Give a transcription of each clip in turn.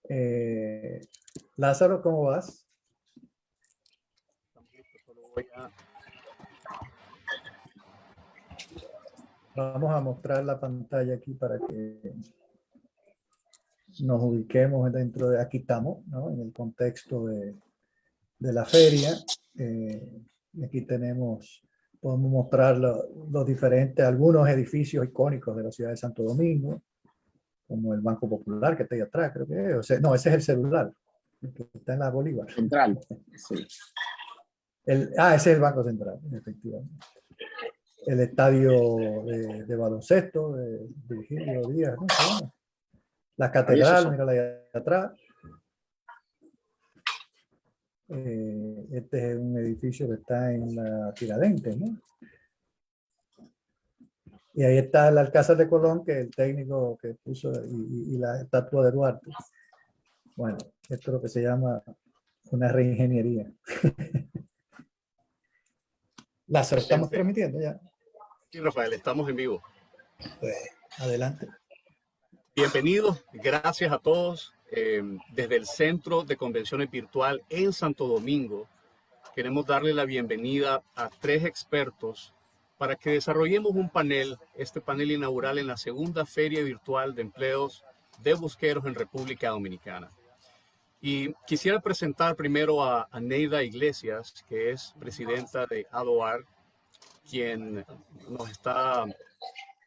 Eh, Lázaro, ¿cómo vas? Vamos a mostrar la pantalla aquí para que nos ubiquemos dentro de, aquí estamos, ¿no? En el contexto de la feria. Aquí tenemos, podemos mostrar los diferentes, algunos edificios icónicos de la ciudad de Santo Domingo, como el Banco Popular que está ahí atrás, creo que es. O sea, no, ese es el celular, el que está en la Bolívar. Central, sí. Ese es el Banco Central, efectivamente. El estadio de baloncesto de Virgilio Díaz, ¿no? La catedral, mírala ahí atrás. Este es un edificio que está en la Tiradentes, ¿no? Y ahí está el Alcázar de Colón, que es el técnico que puso, y la estatua de Duarte. Bueno, esto es lo que se llama una reingeniería. Lázaro, estamos transmitiendo ya. Sí, Rafael, estamos en vivo. Pues, adelante. Bienvenidos, gracias a todos. Desde el Centro de Convenciones Virtual en Santo Domingo, queremos darle la bienvenida a 3 expertos para que desarrollemos un panel, este panel inaugural en la segunda Feria Virtual de Empleos de Busqueros en República Dominicana. Y quisiera presentar primero a Neida Iglesias, que es presidenta de ADOAR, quien nos está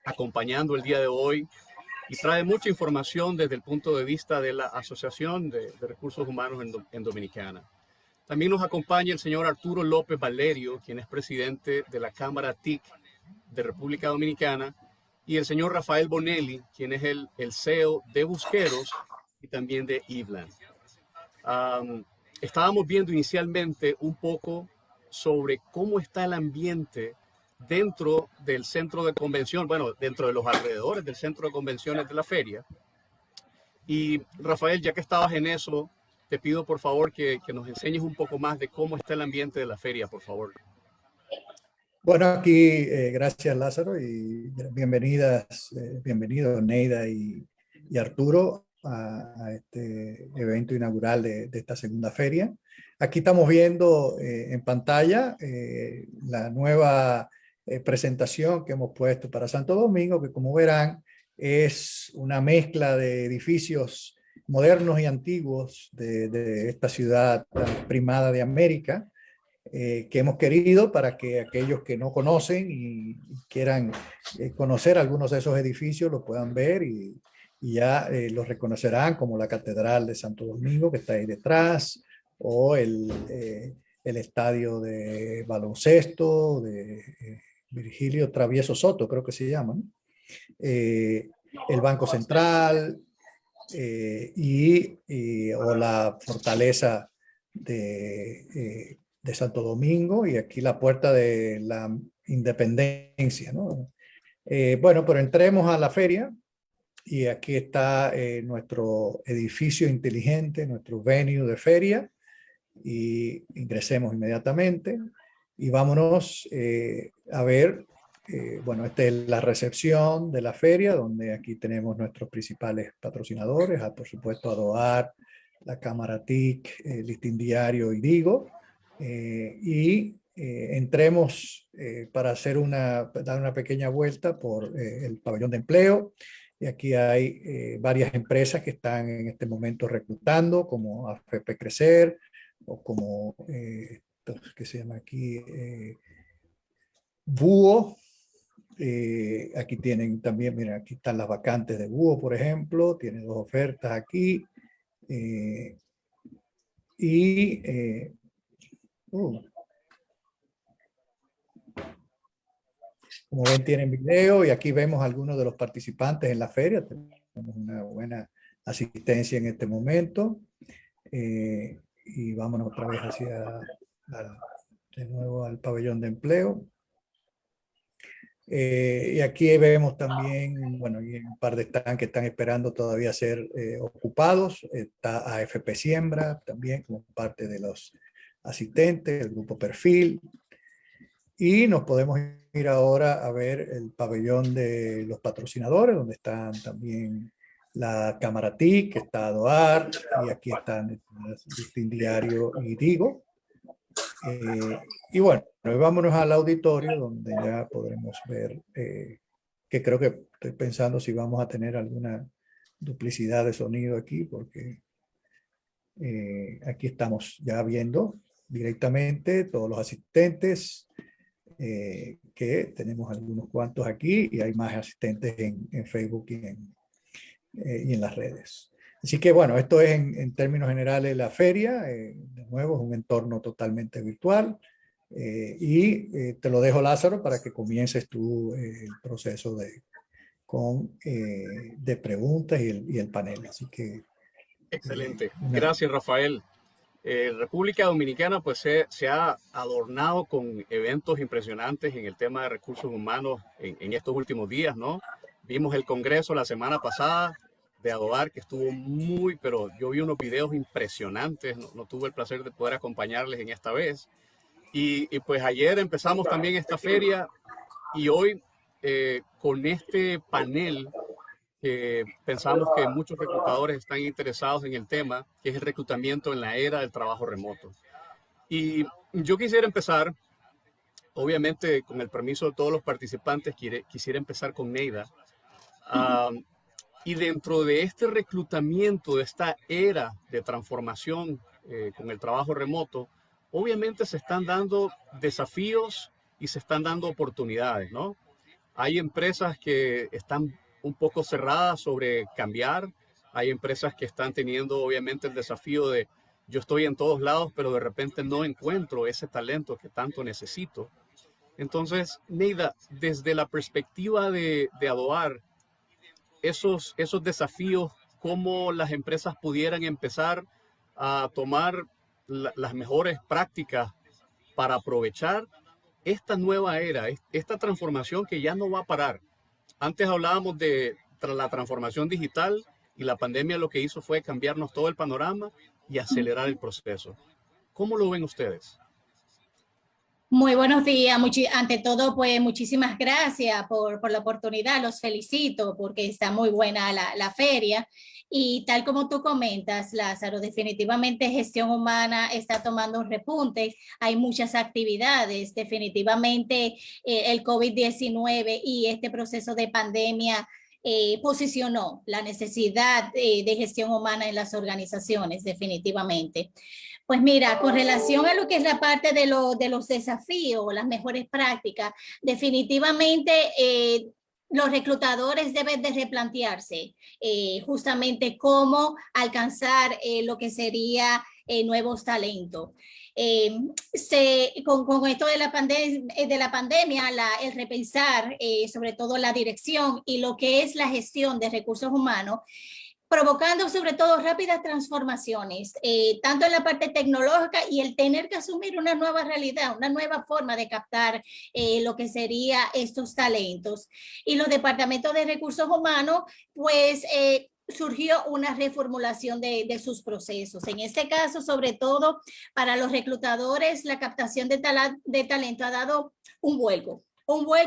acompañando el día de hoy y trae mucha información desde el punto de vista de la Asociación de Recursos Humanos en Dominicana. También nos acompaña el señor Arturo López Valerio, quien es presidente de la Cámara TIC de República Dominicana, y el señor Rafael Bonelli, quien es el CEO de Busqueros y también de Ivland. Estábamos viendo inicialmente un poco sobre cómo está el ambiente dentro del centro de convención, bueno, dentro de los alrededores del centro de convenciones de la feria. Y Rafael, ya que estabas en eso, te pido por favor que nos enseñes un poco más de cómo está el ambiente de la feria, por favor. Bueno, aquí gracias Lázaro y bienvenidas, bienvenidos Neida y Arturo a este evento inaugural de esta segunda feria. Aquí estamos viendo en pantalla la nueva presentación que hemos puesto para Santo Domingo, que como verán es una mezcla de edificios modernos y antiguos de esta ciudad tan primada de América, que hemos querido para que aquellos que no conocen y quieran conocer algunos de esos edificios lo puedan ver y ya los reconocerán, como la Catedral de Santo Domingo que está ahí detrás, o el estadio de baloncesto de Virgilio Travieso Soto, creo que se llama, ¿no? El Banco Central o la fortaleza de Santo Domingo, y aquí la Puerta de la Independencia, ¿no? Bueno, pero entremos a la feria y aquí está nuestro edificio inteligente, nuestro venue de feria, y ingresemos inmediatamente y vámonos a ver. Bueno, esta es la recepción de la feria, donde aquí tenemos nuestros principales patrocinadores, por supuesto ADOAR, la Cámara TIC, Listín Diario y Digo. Entremos para dar una pequeña vuelta por el pabellón de empleo. Y aquí hay varias empresas que están en este momento reclutando, como AFP Crecer, o como, ¿qué se llama aquí? Búho. Aquí tienen también, mira, aquí están las vacantes de Búho, por ejemplo, tiene 2 ofertas aquí. Como ven, tienen video, y aquí vemos algunos de los participantes en la feria. Tenemos una buena asistencia en este momento. Y vámonos otra vez de nuevo al pabellón de empleo. Y aquí vemos también, bueno, y un par de stands que están esperando todavía ser ocupados. Está AFP Siembra también como parte de los asistentes, el grupo Perfil. Y nos podemos ir ahora a ver el pabellón de los patrocinadores, donde están también la Cámara TIC, está ADOAR, y aquí están Listín Diario y Digo. Y bueno, vámonos al auditorio donde ya podremos ver, que creo que estoy pensando si vamos a tener alguna duplicidad de sonido aquí, porque aquí estamos ya viendo directamente todos los asistentes, que tenemos algunos cuantos aquí y hay más asistentes en Facebook y en las redes. Así que bueno, esto es en términos generales la feria. De nuevo, es un entorno totalmente virtual. Te lo dejo, Lázaro, para que comiences tú el proceso de preguntas y el panel. Así que... Excelente. Gracias, Rafael. República Dominicana pues se ha adornado con eventos impresionantes en el tema de recursos humanos en estos últimos días, ¿no? Vimos el Congreso la semana pasada de ADOAR, que estuvo pero yo vi unos videos impresionantes, no tuve el placer de poder acompañarles en esta vez. Y pues ayer empezamos también esta feria y hoy con este panel que pensamos que muchos reclutadores están interesados en el tema, que es el reclutamiento en la era del trabajo remoto. Y yo quisiera empezar, obviamente con el permiso de todos los participantes, quisiera empezar con Neida. Y dentro de este reclutamiento, de esta era de transformación con el trabajo remoto, obviamente se están dando desafíos y se están dando oportunidades, ¿no? Hay empresas que están un poco cerradas sobre cambiar. Hay empresas que están teniendo obviamente el desafío de yo estoy en todos lados, pero de repente no encuentro ese talento que tanto necesito. Entonces, Neida, desde la perspectiva de ADOAR, esos desafíos, cómo las empresas pudieran empezar a tomar las mejores prácticas para aprovechar esta nueva era, esta transformación que ya no va a parar. Antes hablábamos de la transformación digital y la pandemia lo que hizo fue cambiarnos todo el panorama y acelerar el proceso. ¿Cómo lo ven ustedes? Muy buenos días. Ante todo, pues muchísimas gracias por la oportunidad. Los felicito porque está muy buena la feria. Y tal como tú comentas, Lázaro, definitivamente gestión humana está tomando un repunte. Hay muchas actividades. Definitivamente el COVID-19 y este proceso de pandemia posicionó la necesidad de gestión humana en las organizaciones, definitivamente. Pues mira, con relación a lo que es la parte de los desafíos, las mejores prácticas, definitivamente los reclutadores deben de replantearse justamente cómo alcanzar lo que sería nuevos talentos. Con esto de la pandemia, el repensar sobre todo la dirección y lo que es la gestión de recursos humanos, provocando sobre todo rápidas transformaciones, tanto en la parte tecnológica y el tener que asumir una nueva realidad, una nueva forma de captar lo que sería estos talentos. Y los departamentos de recursos humanos, pues surgió una reformulación de sus procesos. En este caso, sobre todo para los reclutadores, la captación de talento ha dado un vuelco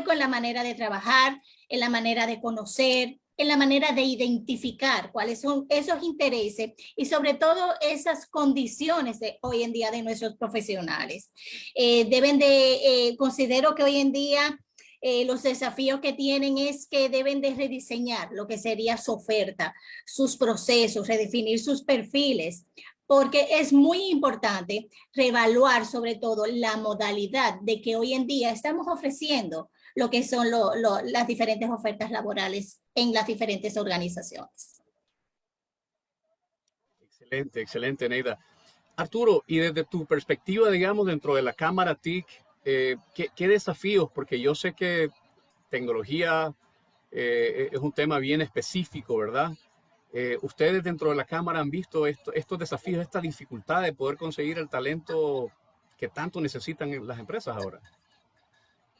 en la manera de trabajar, en la manera de conocer, en la manera de identificar cuáles son esos intereses y sobre todo esas condiciones de hoy en día de nuestros profesionales. Considero que hoy en día los desafíos que tienen es que deben de rediseñar lo que sería su oferta, sus procesos, redefinir sus perfiles, porque es muy importante reevaluar sobre todo la modalidad de que hoy en día estamos ofreciendo lo que son las diferentes ofertas laborales en las diferentes organizaciones. Excelente, excelente, Neida. Arturo, y desde tu perspectiva, digamos, dentro de la Cámara TIC, ¿qué desafíos? Porque yo sé que tecnología es un tema bien específico, ¿verdad? ¿Ustedes dentro de la Cámara han visto estos desafíos, esta dificultad de poder conseguir el talento que tanto necesitan las empresas ahora?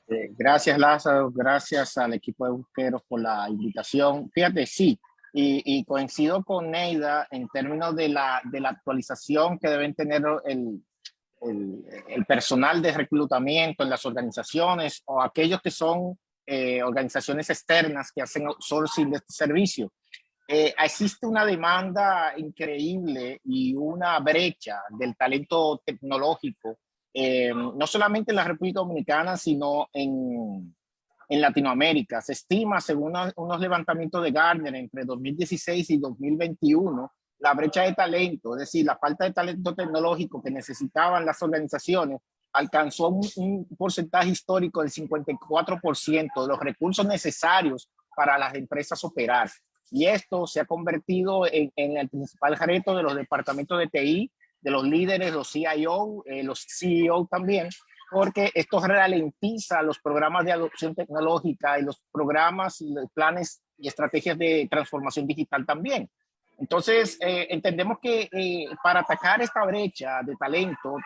Gracias, Lázaro. Gracias al equipo de Busqueros por la invitación. Fíjate, sí, y coincido con Neida en términos de la actualización que deben tener el personal de reclutamiento en las organizaciones o aquellos que son organizaciones externas que hacen outsourcing de este servicio. existe una demanda increíble y una brecha del talento tecnológico, no solamente en la República Dominicana, sino en Latinoamérica. Se estima, según unos levantamientos de Gartner, entre 2016 y 2021, la brecha de talento, es decir, la falta de talento tecnológico que necesitaban las organizaciones, alcanzó un porcentaje histórico del 54% de los recursos necesarios para las empresas operar. Y esto se ha convertido en el principal reto de los departamentos de TI, de los líderes, los CIO, los CEO también, porque esto ralentiza los programas de adopción tecnológica y los programas y los planes y estrategias de transformación digital también. Entonces, entendemos que para atacar esta brecha de talento,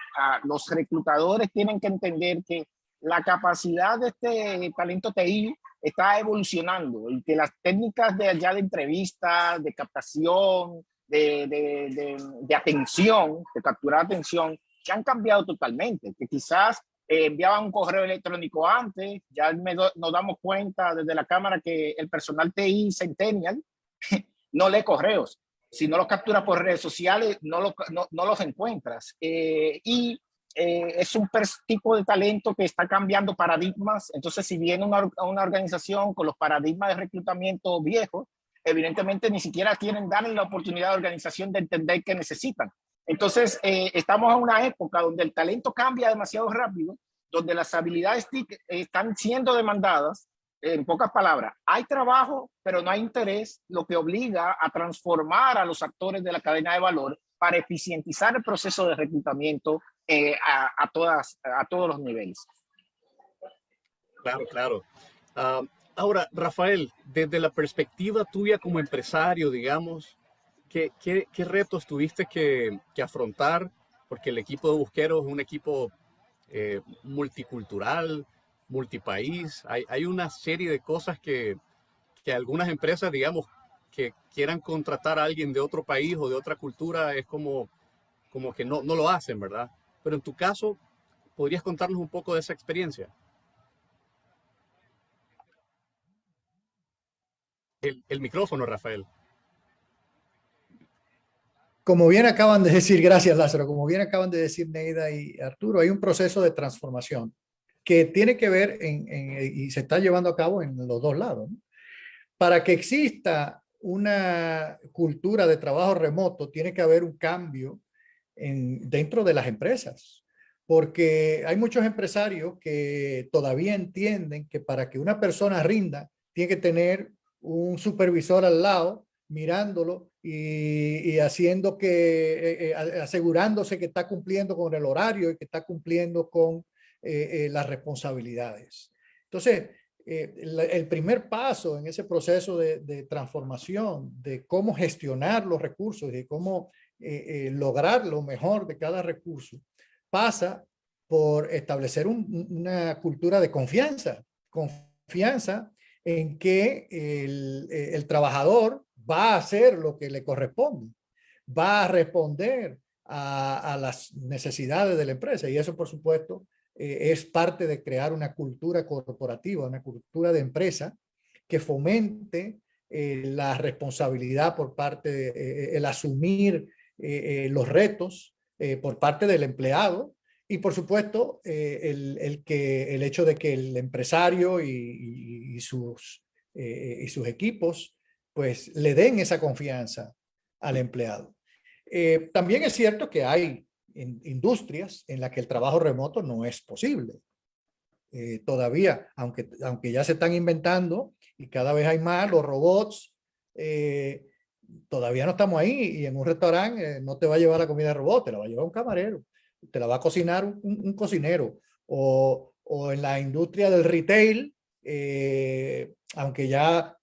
los reclutadores tienen que entender que la capacidad de este talento TI está evolucionando y que las técnicas de allá de entrevistas, de captación, de atención, de capturar atención, ya han cambiado totalmente. Que quizás enviaban un correo electrónico antes, ya nos damos cuenta desde la cámara que el personal TI Centennial no lee correos. Si no los capturas por redes sociales, no los encuentras. Es un tipo de talento que está cambiando paradigmas. Entonces, si viene una organización con los paradigmas de reclutamiento viejos, evidentemente ni siquiera quieren darle la oportunidad a la organización de entender qué necesitan. Entonces, estamos en una época donde el talento cambia demasiado rápido, donde las habilidades TIC están siendo demandadas. En pocas palabras, hay trabajo, pero no hay interés, lo que obliga a transformar a los actores de la cadena de valor para eficientizar el proceso de reclutamiento a todos los niveles. Claro, claro. Ahora, Rafael, desde la perspectiva tuya como empresario, digamos, ¿qué retos tuviste que afrontar? Porque el equipo de Busqueros es un equipo multicultural, multipaís. Hay una serie de cosas que algunas empresas, digamos, que quieran contratar a alguien de otro país o de otra cultura, es como que no lo hacen, ¿verdad? Pero en tu caso, ¿podrías contarnos un poco de esa experiencia? El micrófono, Rafael. Como bien acaban de decir, gracias Lázaro, como bien acaban de decir Neida y Arturo, hay un proceso de transformación que tiene que ver y se está llevando a cabo en los dos lados, ¿no? Para que exista una cultura de trabajo remoto, tiene que haber un cambio dentro de las empresas, porque hay muchos empresarios que todavía entienden que para que una persona rinda, tiene que tener un supervisor al lado, mirándolo y haciendo asegurándose que está cumpliendo con el horario y que está cumpliendo con las responsabilidades. Entonces, el primer paso en ese proceso de transformación, de cómo gestionar los recursos, de cómo lograr lo mejor de cada recurso, pasa por establecer una cultura de confianza en que el trabajador va a hacer lo que le corresponde, va a responder a las necesidades de la empresa, y eso, por supuesto, es parte de crear una cultura corporativa, una cultura de empresa que fomente la responsabilidad por parte de el asumir los retos por parte del empleado, y por supuesto el hecho de que el empresario y sus equipos pues le den esa confianza al empleado. También es cierto que hay industrias en las que el trabajo remoto no es posible. Todavía, aunque ya se están inventando y cada vez hay más, los robots, todavía no estamos ahí, y en un restaurante no te va a llevar la comida de robot, te la va a llevar un camarero, te la va a cocinar un cocinero, o en la industria del retail, aunque ya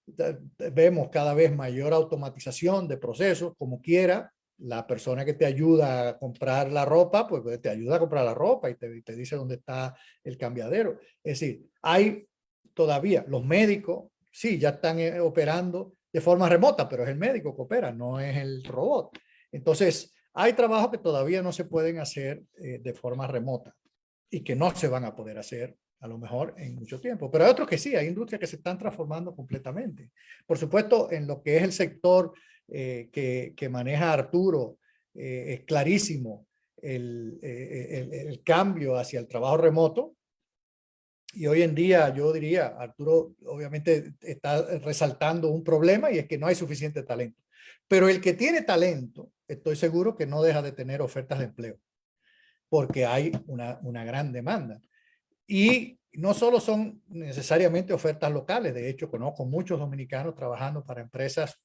vemos cada vez mayor automatización de procesos, como quiera, la persona que te ayuda a comprar la ropa, pues te ayuda a comprar la ropa y te dice dónde está el cambiadero. Es decir, hay todavía los médicos, sí, ya están operando de forma remota, pero es el médico que opera, no es el robot. Entonces, hay trabajos que todavía no se pueden hacer de forma remota y que no se van a poder hacer a lo mejor en mucho tiempo. Pero hay otros que sí, hay industrias que se están transformando completamente. Por supuesto, en lo que es el sector que maneja Arturo, es clarísimo el cambio hacia el trabajo remoto. Y hoy en día yo diría, Arturo obviamente está resaltando un problema y es que no hay suficiente talento. Pero el que tiene talento, estoy seguro que no deja de tener ofertas de empleo, porque hay una gran demanda. Y no solo son necesariamente ofertas locales, de hecho conozco muchos dominicanos trabajando para empresas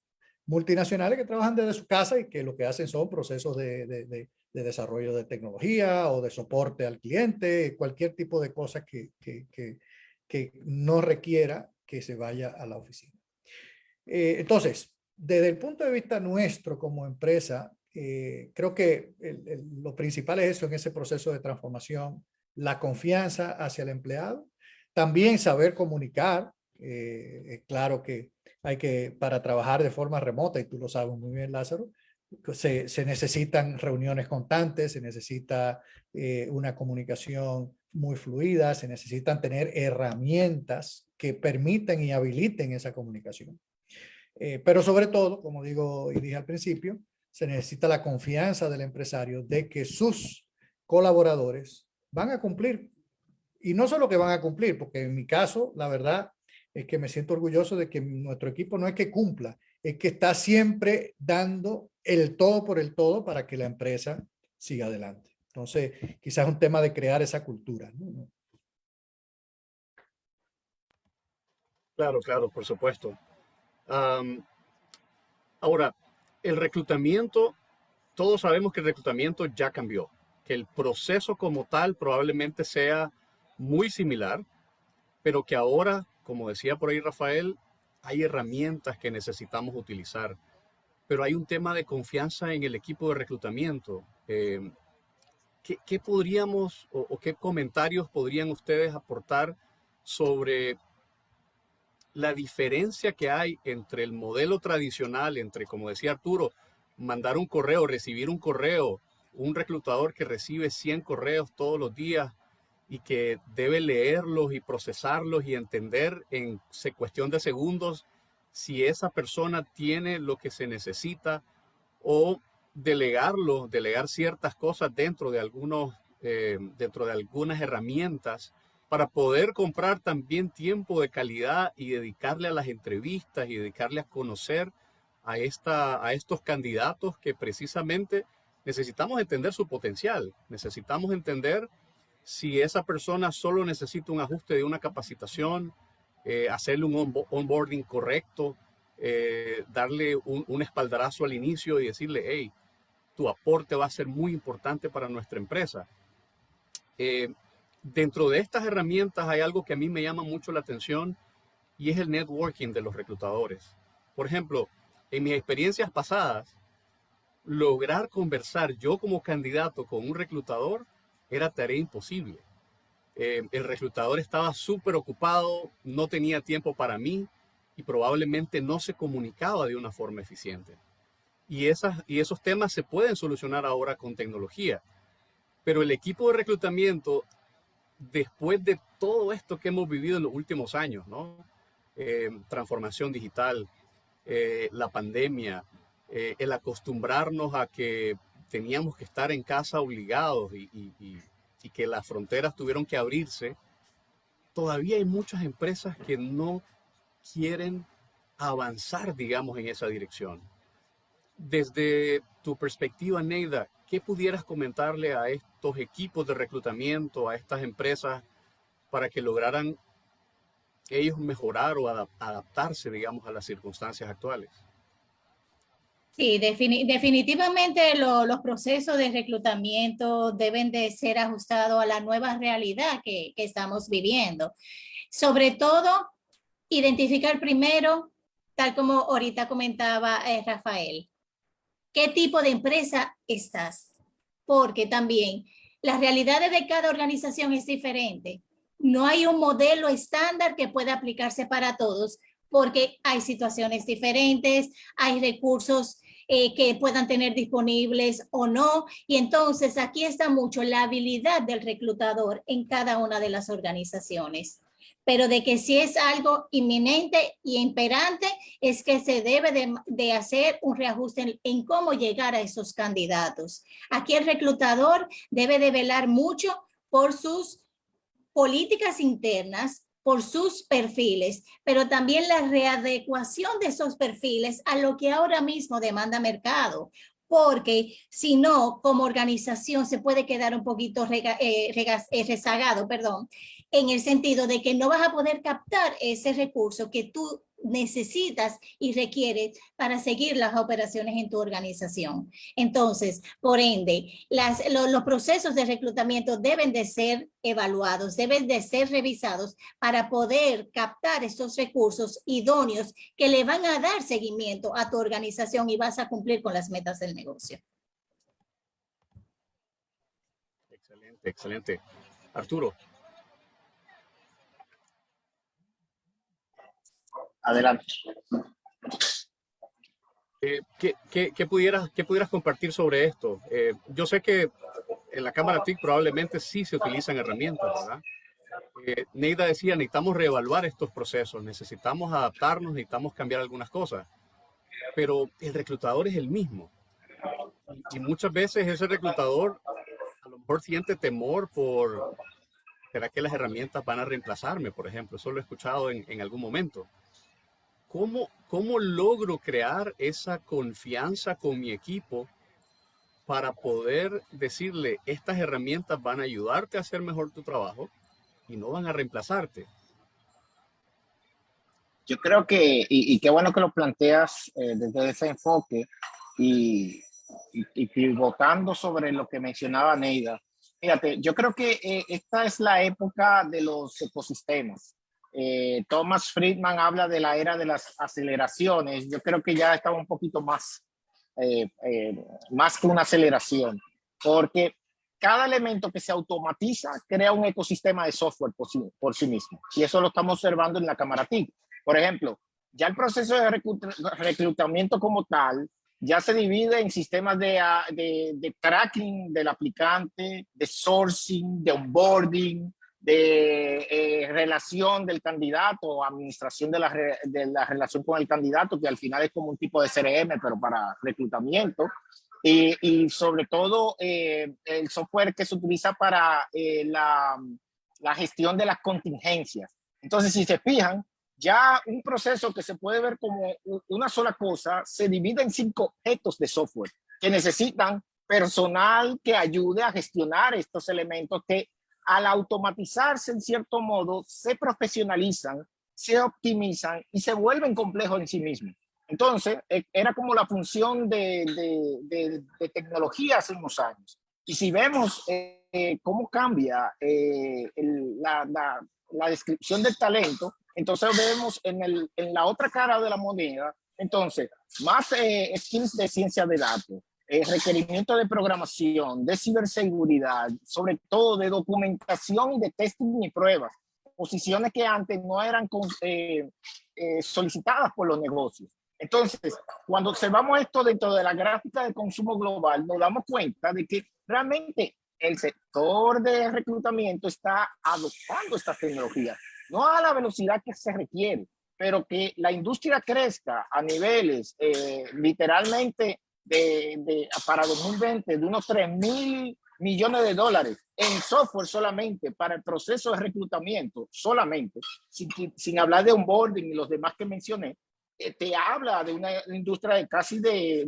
multinacionales que trabajan desde su casa y que lo que hacen son procesos de desarrollo de tecnología o de soporte al cliente, cualquier tipo de cosa que no requiera que se vaya a la oficina. Entonces, desde el punto de vista nuestro como empresa, creo que lo principal es eso en ese proceso de transformación, la confianza hacia el empleado, también saber comunicar. Claro que hay que, para trabajar de forma remota, y tú lo sabes muy bien, Lázaro, se necesitan reuniones constantes, se necesita una comunicación muy fluida, se necesitan tener herramientas que permitan y habiliten esa comunicación. Pero sobre todo, como digo y dije al principio, se necesita la confianza del empresario de que sus colaboradores van a cumplir. Y no solo que van a cumplir, porque en mi caso, la verdad es que me siento orgulloso de que nuestro equipo no es que cumpla, es que está siempre dando el todo por el todo para que la empresa siga adelante. Entonces, quizás es un tema de crear esa cultura, ¿no? Claro, claro, por supuesto. Ahora, el reclutamiento, todos sabemos que el reclutamiento ya cambió, que el proceso como tal probablemente sea muy similar, pero que ahora, como decía por ahí Rafael, hay herramientas que necesitamos utilizar. Pero hay un tema de confianza en el equipo de reclutamiento. ¿Qué podríamos o qué comentarios podrían ustedes aportar sobre la diferencia que hay entre el modelo tradicional, entre, como decía Arturo, mandar un correo, recibir un correo, un reclutador que recibe 100 correos todos los días y que debe leerlos y procesarlos y entender en cuestión de segundos si esa persona tiene lo que se necesita, o delegar ciertas cosas dentro de algunas herramientas para poder comprar también tiempo de calidad y dedicarle a las entrevistas y dedicarle a conocer a estos candidatos que precisamente necesitamos entender su potencial. Necesitamos entender si esa persona solo necesita un ajuste de una capacitación, hacerle un onboarding correcto, darle un espaldarazo al inicio y decirle, hey, tu aporte va a ser muy importante para nuestra empresa. Dentro de estas herramientas hay algo que a mí me llama mucho la atención y es el networking de los reclutadores. Por ejemplo, en mis experiencias pasadas, lograr conversar yo como candidato con un reclutador era tarea imposible. El reclutador estaba súper ocupado, no tenía tiempo para mí y probablemente no se comunicaba de una forma eficiente. Y esos temas se pueden solucionar ahora con tecnología. Pero el equipo de reclutamiento, después de todo esto que hemos vivido en los últimos años, ¿no? Transformación digital, la pandemia, el acostumbrarnos a que teníamos que estar en casa obligados y que las fronteras tuvieron que abrirse, todavía hay muchas empresas que no quieren avanzar, digamos, en esa dirección. Desde tu perspectiva, Neida, ¿qué pudieras comentarle a estos equipos de reclutamiento, a estas empresas, para que lograran ellos mejorar o adaptarse, digamos, a las circunstancias actuales? Sí, definitivamente los procesos de reclutamiento deben de ser ajustados a la nueva realidad que estamos viviendo. Sobre todo, identificar primero, tal como ahorita comentaba Rafael, qué tipo de empresa estás, porque también las realidades de cada organización es diferente. No hay un modelo estándar que pueda aplicarse para todos, porque hay situaciones diferentes, hay recursos que puedan tener disponibles o no. Y entonces aquí está mucho la habilidad del reclutador en cada una de las organizaciones. Pero de que si es algo inminente y imperante, es que se debe de hacer un reajuste en cómo llegar a esos candidatos. Aquí el reclutador debe de velar mucho por sus políticas internas, por sus perfiles, pero también la readecuación de esos perfiles a lo que ahora mismo demanda mercado, porque si no, como organización se puede quedar un poquito rezagado, perdón, en el sentido de que no vas a poder captar ese recurso que tú necesitas y requieres para seguir las operaciones en tu organización. Entonces, por ende, los procesos de reclutamiento deben de ser evaluados, deben de ser revisados para poder captar estos recursos idóneos que le van a dar seguimiento a tu organización y vas a cumplir con las metas del negocio. Excelente, excelente. Arturo. Adelante. ¿Qué pudieras compartir sobre esto? Yo sé que en la Cámara TIC probablemente sí se utilizan herramientas, ¿verdad? Neida decía, necesitamos reevaluar estos procesos, necesitamos adaptarnos, necesitamos cambiar algunas cosas, pero el reclutador es el mismo. Y muchas veces ese reclutador a lo mejor siente temor por, ¿será que las herramientas van a reemplazarme, por ejemplo? Eso lo he escuchado en algún momento. ¿Cómo logro crear esa confianza con mi equipo para poder decirle, estas herramientas van a ayudarte a hacer mejor tu trabajo y no van a reemplazarte? Yo creo que, y qué bueno que lo planteas desde ese enfoque y pivotando sobre lo que mencionaba Neida. Fíjate, yo creo que esta es la época de los ecosistemas. Thomas Friedman habla de la era de las aceleraciones. Yo creo que ya estaba un poquito más que una aceleración, porque cada elemento que se automatiza crea un ecosistema de software por sí mismo. Y eso lo estamos observando en la Cámara TIC. Por ejemplo, ya el proceso de reclutamiento como tal ya se divide en sistemas de tracking del aplicante, de sourcing, de onboarding, de relación del candidato o administración de la relación con el candidato, que al final es como un tipo de CRM, pero para reclutamiento. Y sobre todo el software que se utiliza para la gestión de las contingencias. Entonces, si se fijan, ya un proceso que se puede ver como una sola cosa se divide en 5 objetos de software que necesitan personal que ayude a gestionar estos elementos que al automatizarse en cierto modo se profesionalizan, se optimizan y se vuelven complejos en sí mismos. Entonces, era como la función de tecnología hace unos años. Y si vemos cómo cambia la descripción del talento, entonces vemos en la otra cara de la moneda, entonces, más skills de ciencia de datos, requerimiento de programación, de ciberseguridad, sobre todo de documentación y de testing y pruebas, posiciones que antes no eran solicitadas por los negocios. Entonces, cuando observamos esto dentro de la gráfica de consumo global, nos damos cuenta de que realmente el sector de reclutamiento está adoptando estas tecnologías, no a la velocidad que se requiere, pero que la industria crezca a niveles literalmente para 2020 de unos 3.000 millones de dólares en software solamente para el proceso de reclutamiento, solamente, sin hablar de onboarding y los demás que mencioné, te habla de una industria de casi de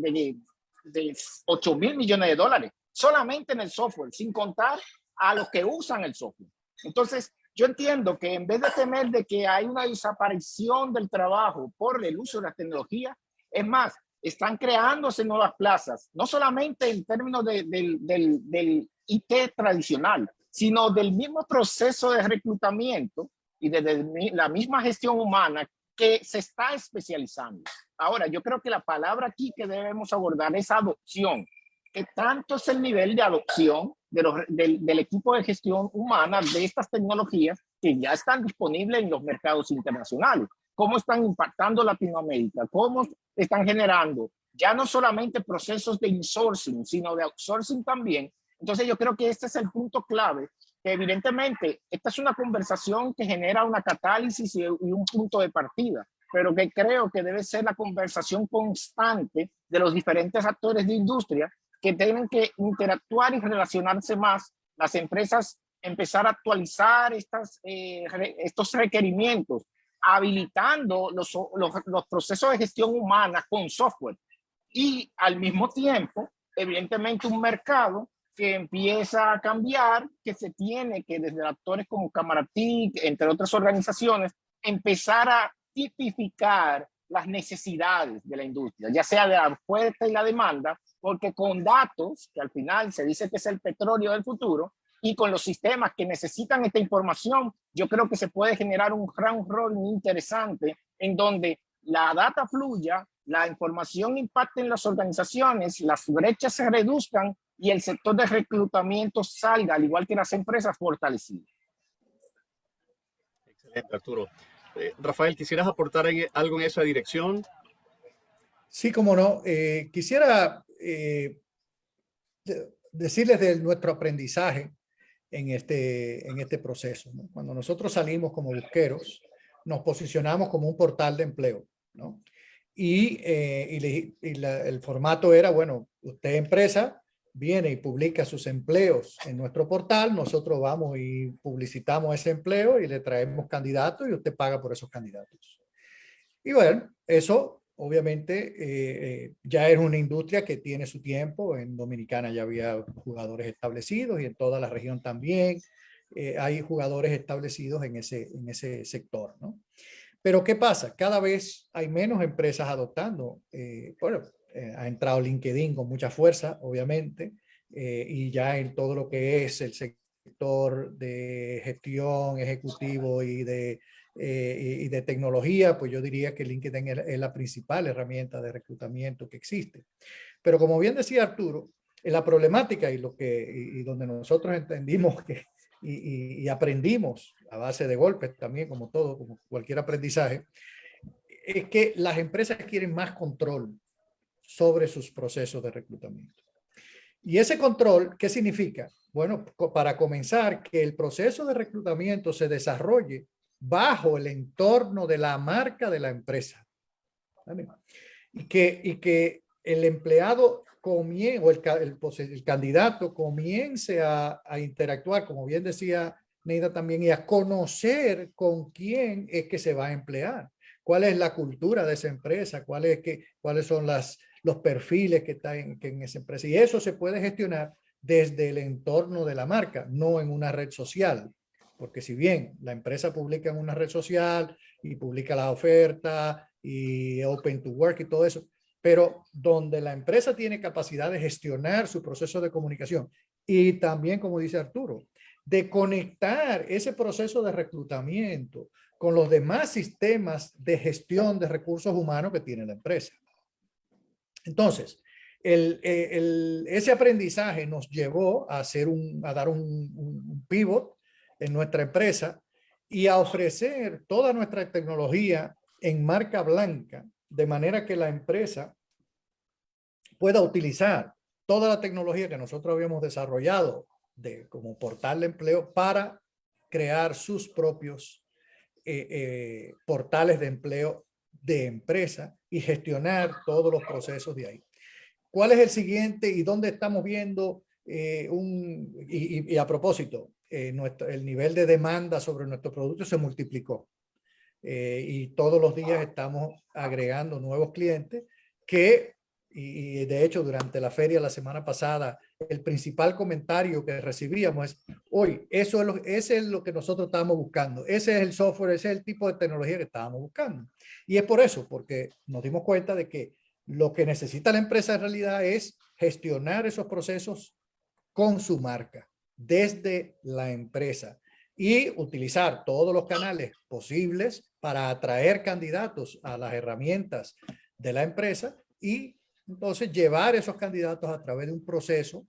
8.000 millones de dólares, solamente en el software, sin contar a los que usan el software. Entonces, yo entiendo que en vez de temer de que hay una desaparición del trabajo por el uso de la tecnología, es más, están creándose nuevas plazas, no solamente en términos del IT tradicional, sino del mismo proceso de reclutamiento y de la misma gestión humana que se está especializando. Ahora, yo creo que la palabra aquí que debemos abordar es adopción. ¿Qué tanto es el nivel de adopción del equipo de gestión humana de estas tecnologías que ya están disponibles en los mercados internacionales? ¿Cómo están impactando Latinoamérica? ¿Cómo están generando ya no solamente procesos de insourcing, sino de outsourcing también. Entonces yo creo que este es el punto clave, que evidentemente esta es una conversación que genera una catálisis y un punto de partida, pero que creo que debe ser la conversación constante de los diferentes actores de industria que tienen que interactuar y relacionarse más. Las empresas empezar a actualizar estos requerimientos, habilitando los procesos de gestión humana con software. Y al mismo tiempo, evidentemente, un mercado que empieza a cambiar, que se tiene que desde actores como Camaratic, entre otras organizaciones, empezar a tipificar las necesidades de la industria, ya sea de la oferta y la demanda, porque con datos, que al final se dice que es el petróleo del futuro, y con los sistemas que necesitan esta información, yo creo que se puede generar un round robin interesante en donde la data fluya, la información impacte en las organizaciones, las brechas se reduzcan y el sector de reclutamiento salga, al igual que las empresas, fortalecidas. Excelente, Arturo. Rafael, ¿quisieras aportar algo en esa dirección? Sí, cómo no. Quisiera decirles de nuestro aprendizaje en este proceso, ¿no? Cuando nosotros salimos como busqueros, nos posicionamos como un portal de empleo, ¿no? El formato era, bueno, usted empresa viene y publica sus empleos en nuestro portal, nosotros vamos y publicitamos ese empleo y le traemos candidatos y usted paga por esos candidatos. Y bueno, eso obviamente ya es una industria que tiene su tiempo. En Dominicana ya había jugadores establecidos y en toda la región también hay jugadores establecidos en ese sector, ¿no? Pero ¿qué pasa? Cada vez hay menos empresas adoptando. Ha entrado LinkedIn con mucha fuerza, obviamente, y ya en todo lo que es el sector de gestión, ejecutivo y de tecnología, pues yo diría que LinkedIn es la principal herramienta de reclutamiento que existe. Pero como bien decía Arturo, la problemática y donde nosotros entendimos que y aprendimos a base de golpes también, como todo, como cualquier aprendizaje, es que las empresas quieren más control sobre sus procesos de reclutamiento. Y ese control, ¿qué significa? Bueno, para comenzar, que el proceso de reclutamiento se desarrolle bajo el entorno de la marca de la empresa. ¿Vale? Y que el empleado comience, o el candidato comience a interactuar, como bien decía Neida también, y a conocer con quién es que se va a emplear, cuál es la cultura de esa empresa, cuáles son los perfiles que están en esa empresa. Y eso se puede gestionar desde el entorno de la marca, no en una red social. Porque si bien la empresa publica en una red social y publica la oferta y Open to Work y todo eso, pero donde la empresa tiene capacidad de gestionar su proceso de comunicación y también, como dice Arturo, de conectar ese proceso de reclutamiento con los demás sistemas de gestión de recursos humanos que tiene la empresa. Entonces, ese aprendizaje nos llevó a dar un pivot en nuestra empresa y a ofrecer toda nuestra tecnología en marca blanca, de manera que la empresa pueda utilizar toda la tecnología que nosotros habíamos desarrollado como portal de empleo para crear sus propios portales de empleo de empresa y gestionar todos los procesos de ahí. ¿Cuál es el siguiente y dónde estamos viendo y a propósito, el nivel de demanda sobre nuestro producto se multiplicó y todos los días estamos agregando nuevos clientes y de hecho durante la feria la semana pasada el principal comentario que recibíamos es: hoy ese es lo que nosotros estábamos buscando, ese es el software, ese es el tipo de tecnología que estábamos buscando. Y es por eso, porque nos dimos cuenta de que lo que necesita la empresa en realidad es gestionar esos procesos con su marca desde la empresa y utilizar todos los canales posibles para atraer candidatos a las herramientas de la empresa y entonces llevar esos candidatos a través de un proceso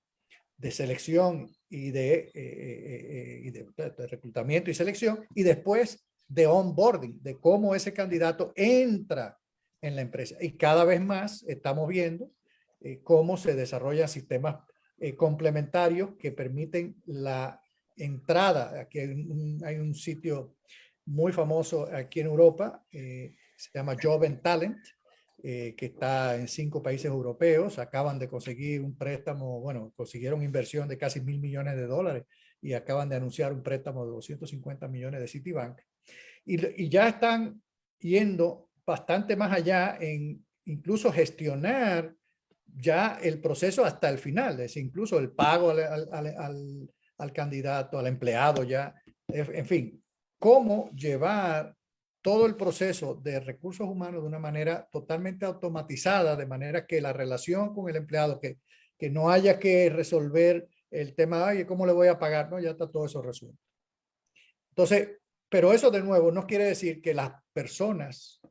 de selección y de reclutamiento y selección y después de onboarding, de cómo ese candidato entra en la empresa. Y cada vez más estamos viendo cómo se desarrollan sistemas complementarios que permiten la entrada. Aquí hay un sitio muy famoso aquí en Europa, se llama Job and Talent, que está en 5 países europeos. Acaban de conseguir un préstamo, bueno, consiguieron inversión de casi $1.000 millones y acaban de anunciar un préstamo de 250 millones de Citibank. Y ya están yendo bastante más allá en incluso gestionar ya el proceso hasta el final, es decir, incluso el pago al candidato, al empleado ya, en fin, cómo llevar todo el proceso de recursos humanos de una manera totalmente automatizada, de manera que la relación con el empleado, que no haya que resolver el tema, oye, ¿cómo le voy a pagar? No, ya está todo eso resuelto. Entonces, pero eso de nuevo no quiere decir que las personas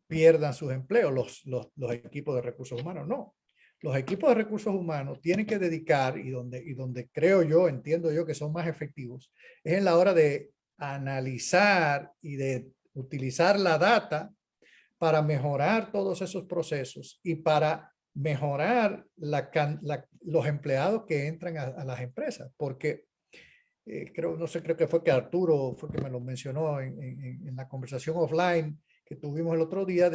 pierdan sus empleos, los equipos de recursos humanos, no. Los equipos de recursos humanos tienen que dedicar, y donde creo yo, entiendo yo que son más efectivos, es en la hora de analizar y de utilizar la data para mejorar todos esos procesos y para mejorar los empleados que entran a las empresas, porque creo que fue que Arturo fue que me lo mencionó en la conversación offline que tuvimos el otro día,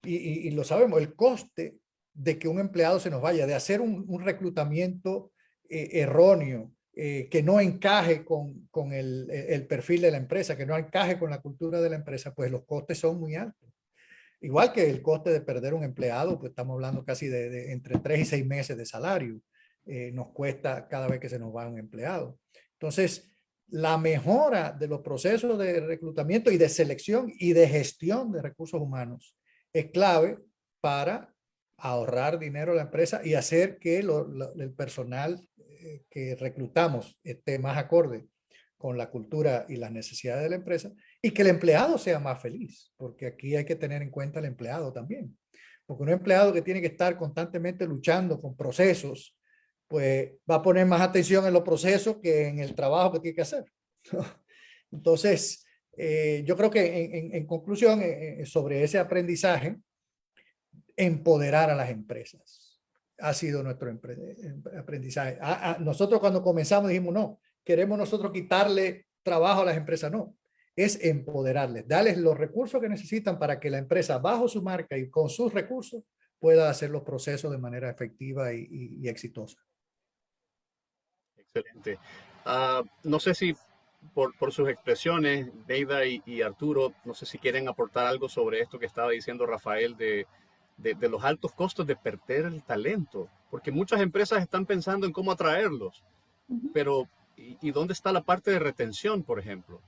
y lo sabemos, el coste de que un empleado se nos vaya, de hacer un reclutamiento erróneo, que no encaje con el perfil de la empresa, que no encaje con la cultura de la empresa, pues los costes son muy altos. Igual que el coste de perder un empleado, pues estamos hablando casi de entre 3 y 6 meses de salario, nos cuesta cada vez que se nos va un empleado. Entonces, la mejora de los procesos de reclutamiento y de selección y de gestión de recursos humanos es clave para ahorrar dinero a la empresa y hacer que el personal que reclutamos esté más acorde con la cultura y las necesidades de la empresa, y que el empleado sea más feliz, porque aquí hay que tener en cuenta el empleado también. Porque un empleado que tiene que estar constantemente luchando con procesos, pues va a poner más atención en los procesos que en el trabajo que tiene que hacer. Entonces, yo creo que en conclusión, sobre ese aprendizaje, empoderar a las empresas ha sido nuestro aprendizaje. Nosotros cuando comenzamos dijimos, no, queremos nosotros quitarle trabajo a las empresas. No, es empoderarles, darles los recursos que necesitan para que la empresa, bajo su marca y con sus recursos, pueda hacer los procesos de manera efectiva y exitosa. Excelente. No sé si por sus expresiones, Neida y Arturo, no sé si quieren aportar algo sobre esto que estaba diciendo Rafael de los altos costos de perder el talento, porque muchas empresas están pensando en cómo atraerlos, pero ¿y dónde está la parte de retención, por ejemplo?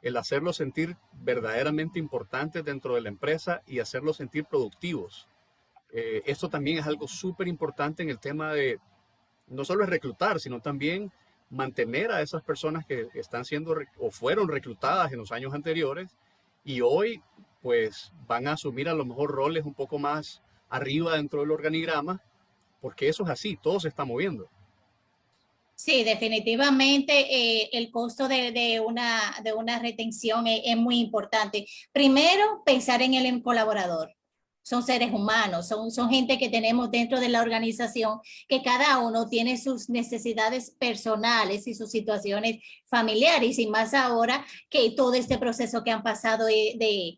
El hacerlos sentir verdaderamente importantes dentro de la empresa y hacerlos sentir productivos. Esto también es algo súper importante en el tema de no solo es reclutar, sino también mantener a esas personas que están siendo o fueron reclutadas en los años anteriores y hoy pues van a asumir a lo mejor roles un poco más arriba dentro del organigrama, porque eso es así, todo se está moviendo. Sí, definitivamente el costo de una retención es muy importante. Primero, pensar en el colaborador. Son seres humanos, son gente que tenemos dentro de la organización, que cada uno tiene sus necesidades personales y sus situaciones familiares, y más ahora que todo este proceso que han pasado de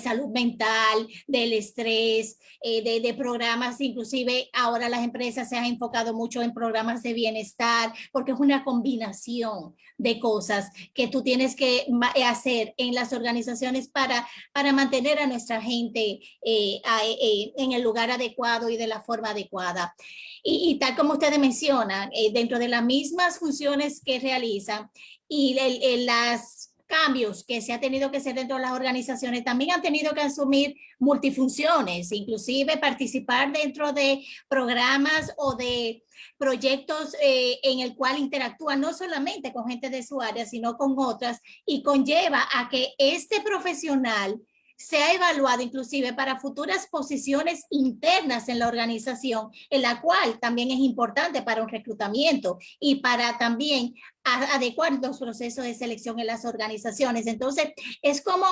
salud mental, del estrés, de programas, inclusive ahora las empresas se han enfocado mucho en programas de bienestar, porque es una combinación de cosas que tú tienes que hacer en las organizaciones para mantener a nuestra gente en el lugar adecuado y de la forma adecuada. Y tal como ustedes mencionan, dentro de las mismas funciones que realizan y las cambios que se ha tenido que hacer dentro de las organizaciones, también han tenido que asumir multifunciones, inclusive participar dentro de programas o de proyectos en el cual interactúan no solamente con gente de su área, sino con otras, y conlleva a que este profesional se ha evaluado inclusive para futuras posiciones internas en la organización, en la cual también es importante para un reclutamiento y para también adecuar los procesos de selección en las organizaciones. Entonces, es como,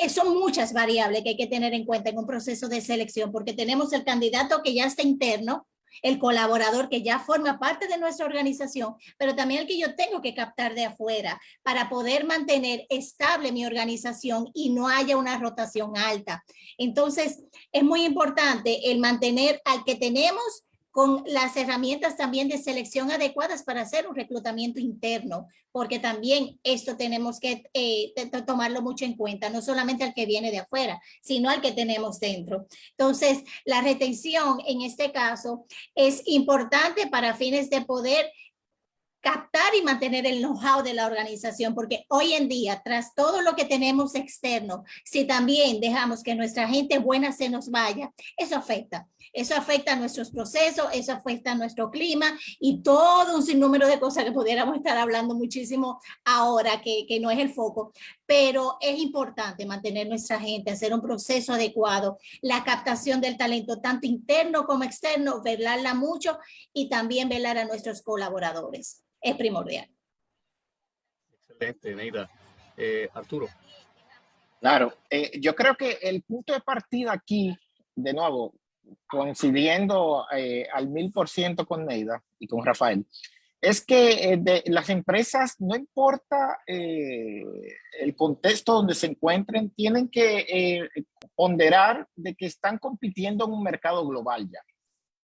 son muchas variables que hay que tener en cuenta en un proceso de selección, porque tenemos el candidato que ya está interno, el colaborador que ya forma parte de nuestra organización, pero también el que yo tengo que captar de afuera para poder mantener estable mi organización y no haya una rotación alta. Entonces, es muy importante el mantener al que tenemos con las herramientas también de selección adecuadas para hacer un reclutamiento interno, porque también esto tenemos que tomarlo mucho en cuenta, no solamente al que viene de afuera, sino al que tenemos dentro. Entonces, la retención en este caso es importante para fines de poder captar y mantener el know-how de la organización, porque hoy en día, tras todo lo que tenemos externo, si también dejamos que nuestra gente buena se nos vaya, eso afecta. Eso afecta a nuestros procesos, eso afecta a nuestro clima y todo un sinnúmero de cosas que pudiéramos estar hablando muchísimo ahora, que no es el foco, pero es importante mantener nuestra gente, hacer un proceso adecuado, la captación del talento, tanto interno como externo, velarla mucho y también velar a nuestros colaboradores. Es primordial. Excelente, Neida. Arturo. Claro, yo creo que el punto de partida aquí, de nuevo, coincidiendo al 1000% con Neida y con Rafael, es que de las empresas, no importa el contexto donde se encuentren, tienen que ponderar de que están compitiendo en un mercado global ya.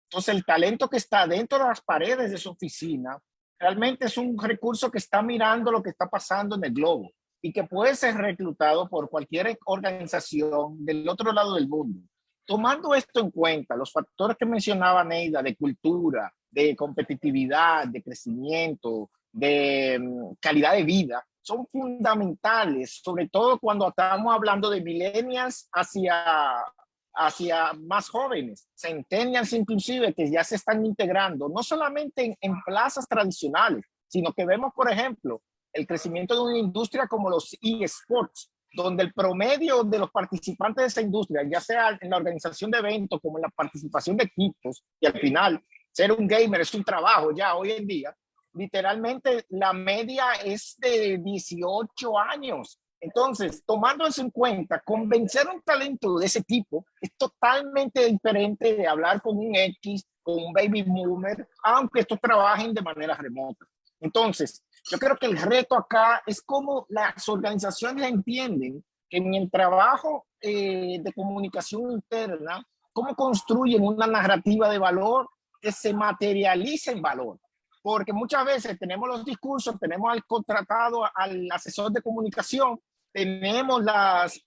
Entonces, el talento que está dentro de las paredes de su oficina realmente es un recurso que está mirando lo que está pasando en el globo y que puede ser reclutado por cualquier organización del otro lado del mundo. Tomando esto en cuenta, los factores que mencionaba Neida de cultura, de competitividad, de crecimiento, de calidad de vida, son fundamentales, sobre todo cuando estamos hablando de millennials hacia más jóvenes, centennials inclusive, que ya se están integrando, no solamente en plazas tradicionales, sino que vemos, por ejemplo, el crecimiento de una industria como los eSports, donde el promedio de los participantes de esa industria, ya sea en la organización de eventos como en la participación de equipos, y al final ser un gamer es un trabajo ya hoy en día, literalmente la media es de 18 años. Entonces, tomando eso en cuenta, convencer a un talento de ese tipo es totalmente diferente de hablar con un X, con un baby boomer, aunque estos trabajen de manera remota. Entonces, yo creo que el reto acá es cómo las organizaciones entienden que en el trabajo de comunicación interna, cómo construyen una narrativa de valor que se materializa en valor. Porque muchas veces tenemos los discursos, tenemos al contratado, al asesor de comunicación, tenemos las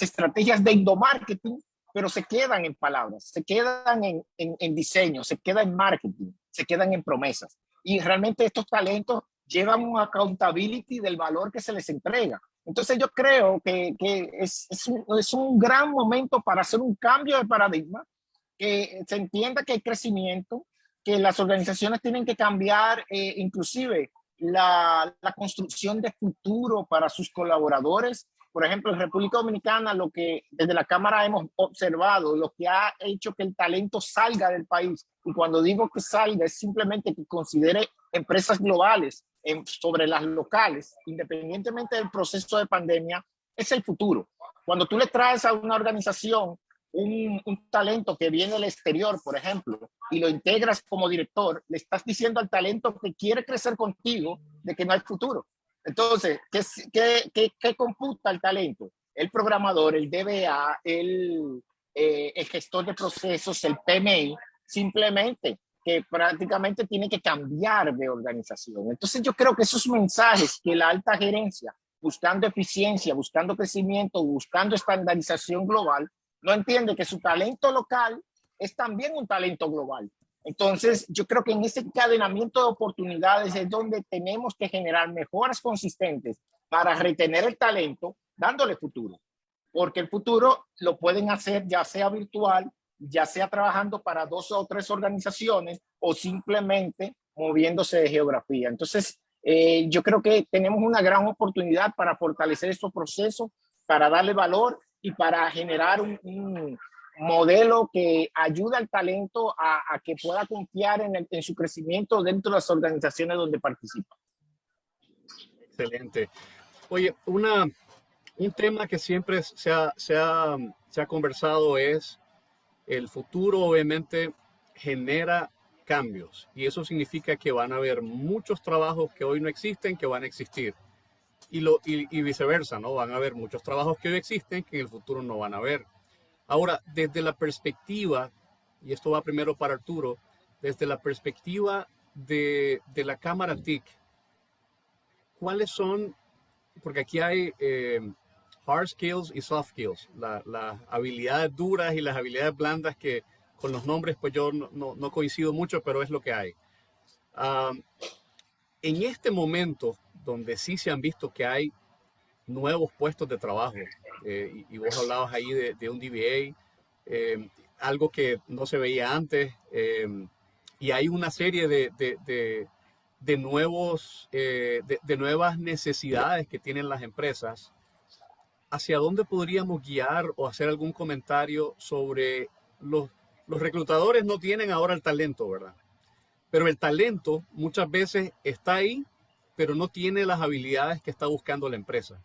estrategias de endomarketing, pero se quedan en palabras, se quedan en diseño, se quedan en marketing, se quedan en promesas. Y realmente estos talentos llevan un accountability del valor que se les entrega. Entonces yo creo que es un gran momento para hacer un cambio de paradigma, que se entienda que hay crecimiento, que las organizaciones tienen que cambiar inclusive la construcción de futuro para sus colaboradores. Por ejemplo, en República Dominicana, lo que desde la Cámara hemos observado, lo que ha hecho que el talento salga del país, y cuando digo que salga es simplemente que considere empresas globales sobre las locales, independientemente del proceso de pandemia, es el futuro. Cuando tú le traes a una organización un talento que viene del exterior, por ejemplo, y lo integras como director, le estás diciendo al talento que quiere crecer contigo de que no hay futuro. Entonces, ¿qué computa el talento? El programador, el DBA, el gestor de procesos, el PMI, simplemente que prácticamente tiene que cambiar de organización. Entonces, yo creo que esos mensajes que la alta gerencia, buscando eficiencia, buscando crecimiento, buscando estandarización global, no entiende que su talento local es también un talento global. Entonces, yo creo que en ese encadenamiento de oportunidades es donde tenemos que generar mejoras consistentes para retener el talento, dándole futuro. Porque el futuro lo pueden hacer ya sea virtual, ya sea trabajando para 2 o 3 organizaciones o simplemente moviéndose de geografía. Entonces, yo creo que tenemos una gran oportunidad para fortalecer estos procesos para darle valor y para generar un modelo que ayude al talento a que pueda confiar en su crecimiento dentro de las organizaciones donde participa. Excelente. Oye, un tema que siempre se ha conversado es el futuro, obviamente, genera cambios y eso significa que van a haber muchos trabajos que hoy no existen, que van a existir y viceversa, ¿no? Van a haber muchos trabajos que hoy existen que en el futuro no van a haber. Ahora, desde la perspectiva, y esto va primero para Arturo, desde la perspectiva de la cámara TIC, ¿cuáles son? Porque aquí hay hard skills y soft skills, las habilidades duras y las habilidades blandas que con los nombres pues yo no coincido mucho, pero es lo que hay. En este momento donde sí se han visto que hay nuevos puestos de trabajo, y vos hablabas ahí de un DBA, algo que no se veía antes, y hay una serie de nuevas necesidades que tienen las empresas. ¿Hacia dónde podríamos guiar o hacer algún comentario sobre los reclutadores? No tienen ahora el talento, ¿verdad? Pero el talento muchas veces está ahí, pero no tiene las habilidades que está buscando la empresa.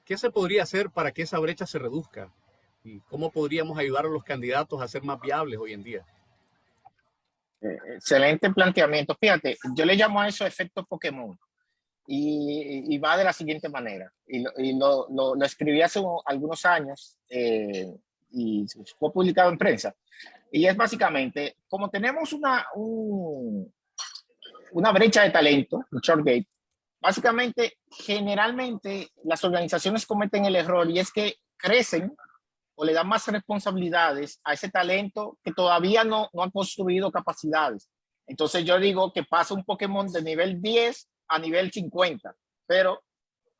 ¿Qué se podría hacer para que esa brecha se reduzca? ¿Y cómo podríamos ayudar a los candidatos a ser más viables hoy en día? Excelente planteamiento. Fíjate, yo le llamo a eso efecto Pokémon y va de la siguiente manera. Lo escribí hace algunos años y fue publicado en prensa. Y es básicamente, como tenemos una brecha de talento, un short gate, básicamente, generalmente las organizaciones cometen el error y es que crecen o le dan más responsabilidades a ese talento que todavía no han construido capacidades. Entonces yo digo que pasa un Pokémon de nivel 10 a nivel 50, pero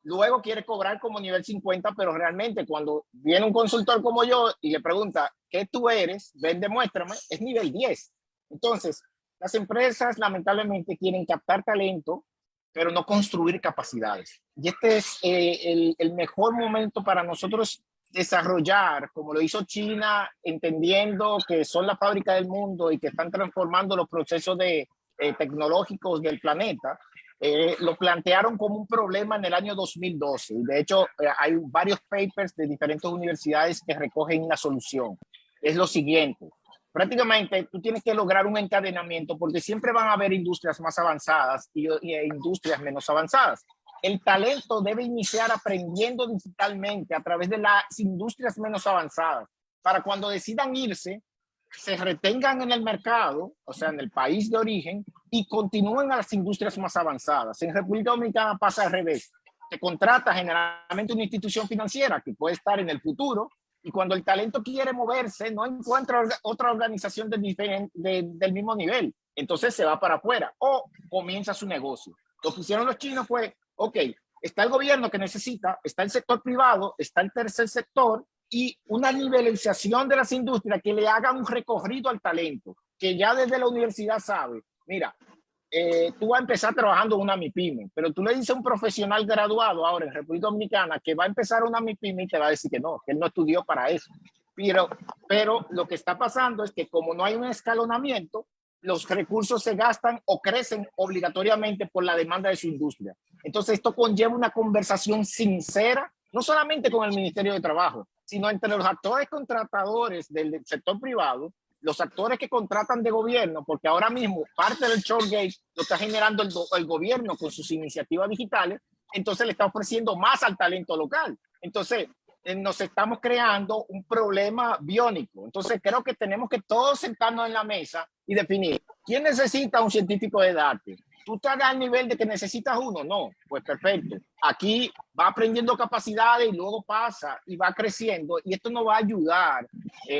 luego quiere cobrar como nivel 50, pero realmente cuando viene un consultor como yo y le pregunta, ¿qué tú eres? Ven, demuéstrame, es nivel 10. Entonces, las empresas lamentablemente quieren captar talento, pero no construir capacidades. Y este es el mejor momento para nosotros desarrollar, como lo hizo China, entendiendo que son la fábrica del mundo y que están transformando los procesos tecnológicos del planeta. Lo plantearon como un problema en el año 2012. Y de hecho, hay varios papers de diferentes universidades que recogen la solución. Es lo siguiente. Prácticamente tú tienes que lograr un encadenamiento porque siempre van a haber industrias más avanzadas y industrias menos avanzadas. El talento debe iniciar aprendiendo digitalmente a través de las industrias menos avanzadas para cuando decidan irse, se retengan en el mercado, o sea, en el país de origen, y continúen a las industrias más avanzadas. En República Dominicana pasa al revés. Se contrata generalmente una institución financiera que puede estar en el futuro, y cuando el talento quiere moverse, no encuentra otra organización del mismo nivel. Entonces se va para afuera o comienza su negocio. Lo que hicieron los chinos fue, ok, está el gobierno que necesita, está el sector privado, está el tercer sector y una nivelización de las industrias que le hagan un recorrido al talento, que ya desde la universidad sabe, mira, tú vas a empezar trabajando en una MIPYME, pero tú le dices a un profesional graduado ahora en República Dominicana que va a empezar una MIPYME y te va a decir que no, que él no estudió para eso. Pero lo que está pasando es que como no hay un escalonamiento, los recursos se gastan o crecen obligatoriamente por la demanda de su industria. Entonces esto conlleva una conversación sincera, no solamente con el Ministerio de Trabajo, sino entre los actores contratadores del sector privado, los actores que contratan de gobierno, porque ahora mismo parte del shortgate lo está generando el gobierno con sus iniciativas digitales, entonces le está ofreciendo más al talento local. Entonces, nos estamos creando un problema biónico. Entonces, creo que tenemos que todos sentarnos en la mesa y definir, ¿quién necesita un científico de datos? ¿Tú estás al nivel de que necesitas uno? No, pues perfecto. Aquí va aprendiendo capacidades y luego pasa y va creciendo y esto nos va a ayudar.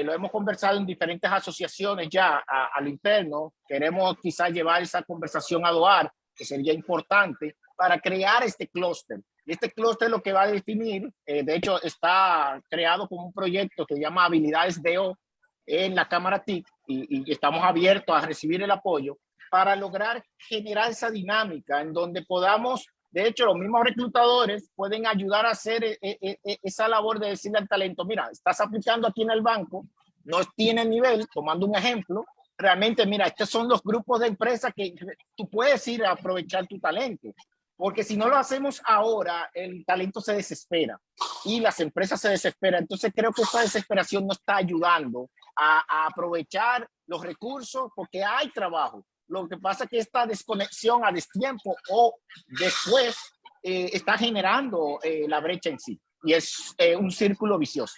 Lo hemos conversado en diferentes asociaciones ya al interno. Queremos quizás llevar esa conversación a DOAR, que sería importante para crear este clúster. Y este clúster lo que va a definir, de hecho está creado como un proyecto que se llama Habilidades DO en la Cámara TIC y estamos abiertos a recibir el apoyo para lograr generar esa dinámica en donde podamos De hecho, los mismos reclutadores pueden ayudar a hacer esa labor de decirle al talento, mira, estás aplicando aquí en el banco, no tiene nivel, tomando un ejemplo, realmente, mira, estos son los grupos de empresas que tú puedes ir a aprovechar tu talento. Porque si no lo hacemos ahora, el talento se desespera y las empresas se desesperan. Entonces creo que esa desesperación no está ayudando a aprovechar los recursos porque hay trabajo. Lo que pasa es que esta desconexión a destiempo o después está generando la brecha en sí. Y es un círculo vicioso.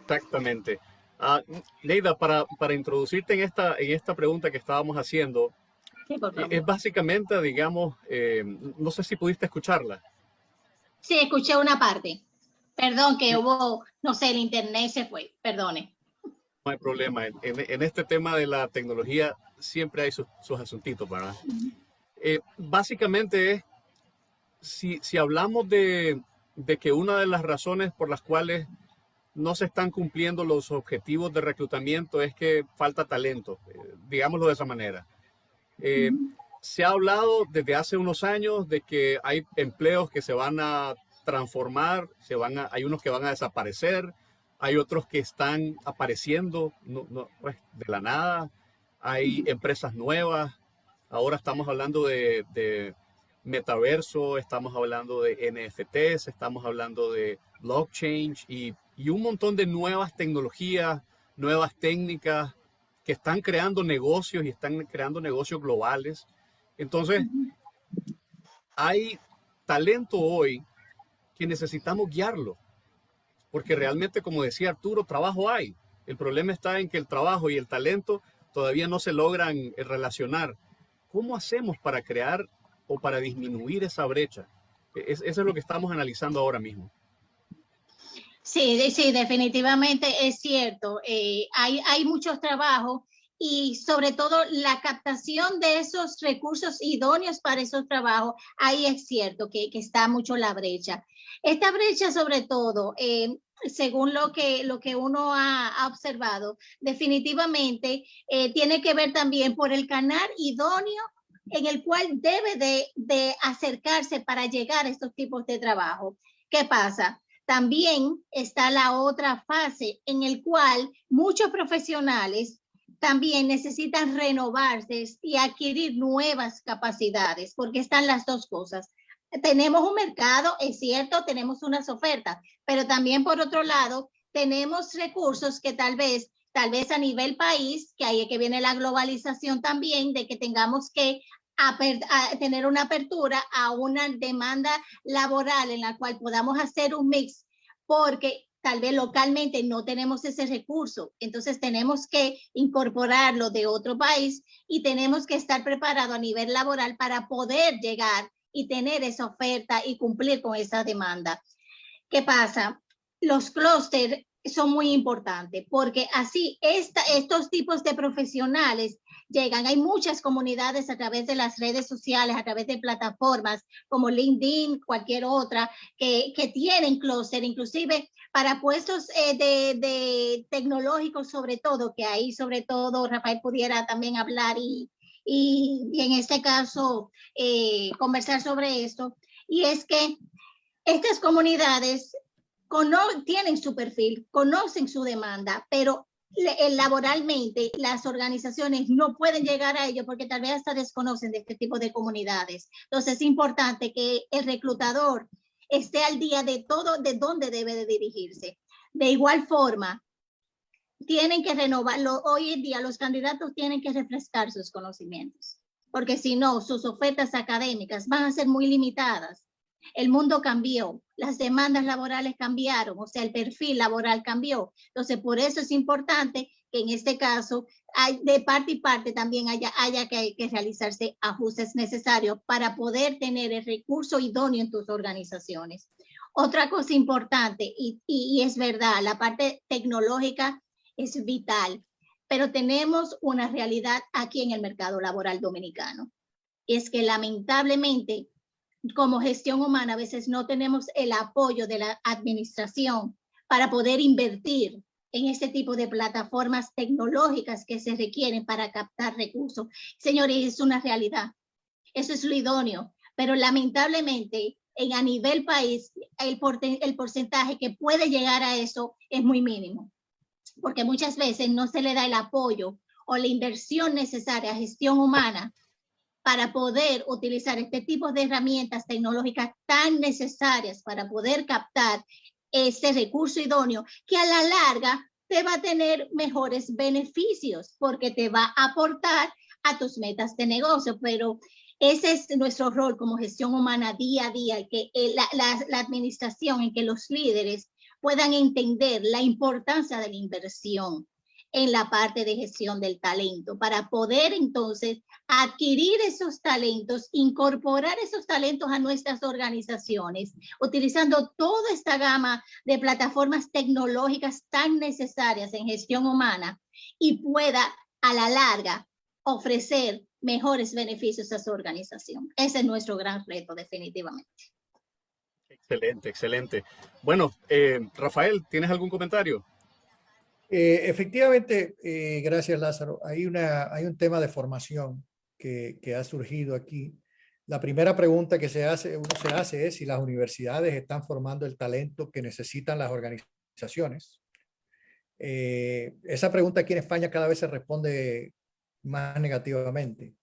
Exactamente. Neida, para introducirte en esta pregunta que estábamos haciendo, Sí, por favor. es básicamente, digamos, no sé si pudiste escucharla. Sí, escuché una parte. Perdón que hubo, no sé, el internet se fue, perdone. No hay problema. En este tema de la tecnología siempre hay sus asuntitos, ¿verdad? Básicamente es, si hablamos de que una de las razones por las cuales no se están cumpliendo los objetivos de reclutamiento es que falta talento, digámoslo de esa manera. Se ha hablado desde hace unos años de que hay empleos que se van a transformar, hay unos que van a desaparecer, hay otros que están apareciendo pues, de la nada, hay empresas nuevas, ahora estamos hablando de metaverso, estamos hablando de NFTs, estamos hablando de blockchain y un montón de nuevas tecnologías, nuevas técnicas que están creando negocios y están creando negocios globales. Entonces, hay talento hoy que necesitamos guiarlo, porque realmente, como decía Arturo, trabajo hay. El problema está en que el trabajo y el talento todavía no se logran relacionar. ¿Cómo hacemos para crear o para disminuir esa brecha? Eso es lo que estamos analizando ahora mismo. Sí, sí, definitivamente es cierto. Hay muchos trabajos y sobre todo la captación de esos recursos idóneos para esos trabajos, ahí es cierto que está mucho la brecha. Esta brecha sobre todo, según lo que uno ha observado, definitivamente tiene que ver también por el canal idóneo en el cual debe de acercarse para llegar a estos tipos de trabajo. ¿Qué pasa? También está la otra fase en el cual muchos profesionales también necesitan renovarse y adquirir nuevas capacidades, porque están las dos cosas. Tenemos un mercado, es cierto, tenemos unas ofertas, pero también por otro lado tenemos recursos que tal vez a nivel país, que ahí es que viene la globalización también, de que tengamos que a tener una apertura a una demanda laboral en la cual podamos hacer un mix, porque tal vez localmente no tenemos ese recurso, entonces tenemos que incorporarlo de otro país y tenemos que estar preparados a nivel laboral para poder llegar y tener esa oferta y cumplir con esa demanda. ¿Qué pasa? Los clústeres son muy importantes porque así estos tipos de profesionales llegan. Hay muchas comunidades a través de las redes sociales, a través de plataformas como LinkedIn, cualquier otra, que tienen clúster, inclusive para puestos de tecnológicos sobre todo, que ahí sobre todo Rafael pudiera también hablar y en este caso conversar sobre esto. Y es que estas comunidades tienen su perfil, conocen su demanda, pero laboralmente las organizaciones no pueden llegar a ello porque tal vez hasta desconocen de este tipo de comunidades. Entonces es importante que el reclutador esté al día de todo, de dónde debe de dirigirse. De igual forma, tienen que renovarlo. Hoy en día los candidatos tienen que refrescar sus conocimientos, porque si no, sus ofertas académicas van a ser muy limitadas. El mundo cambió, las demandas laborales cambiaron, o sea, el perfil laboral cambió. Entonces, por eso es importante que en este caso, de parte y parte también haya que realizarse ajustes necesarios para poder tener el recurso idóneo en tus organizaciones. Otra cosa importante, y es verdad, la parte tecnológica es vital, pero tenemos una realidad aquí en el mercado laboral dominicano. Es que lamentablemente, como gestión humana, a veces no tenemos el apoyo de la administración para poder invertir en este tipo de plataformas tecnológicas que se requieren para captar recursos. Señores, es una realidad. Eso es lo idóneo. pero lamentablemente a nivel país el porcentaje que puede llegar a eso es muy mínimo, porque muchas veces no se le da el apoyo o la inversión necesaria a gestión humana para poder utilizar este tipo de herramientas tecnológicas tan necesarias para poder captar ese recurso idóneo que a la larga te va a tener mejores beneficios porque te va a aportar a tus metas de negocio. Pero ese es nuestro rol como gestión humana día a día, que la administración, en que los líderes puedan entender la importancia de la inversión en la parte de gestión del talento, para poder entonces adquirir esos talentos, incorporar esos talentos a nuestras organizaciones, utilizando toda esta gama de plataformas tecnológicas tan necesarias en gestión humana y pueda a la larga ofrecer mejores beneficios a su organización. Ese es nuestro gran reto, definitivamente. Excelente, excelente. Bueno, Rafael, ¿tienes algún comentario? Efectivamente, gracias Lázaro, hay un tema de formación que ha surgido aquí. La primera pregunta que uno se hace es si las universidades están formando el talento que necesitan las organizaciones. Esa pregunta aquí en España cada vez se responde más negativamente.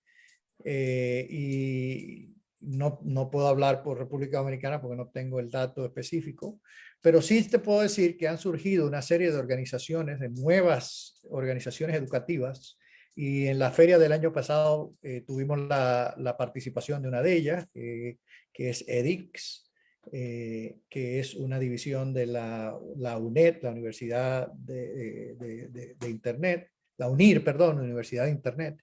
Y no puedo hablar por República Dominicana porque no tengo el dato específico, pero sí te puedo decir que han surgido una serie de organizaciones, de nuevas organizaciones educativas, y en la feria del año pasado tuvimos la participación de una de ellas, que es edX, que es una división de la UNED, la Universidad de Internet, la UNIR, perdón, la Universidad de Internet.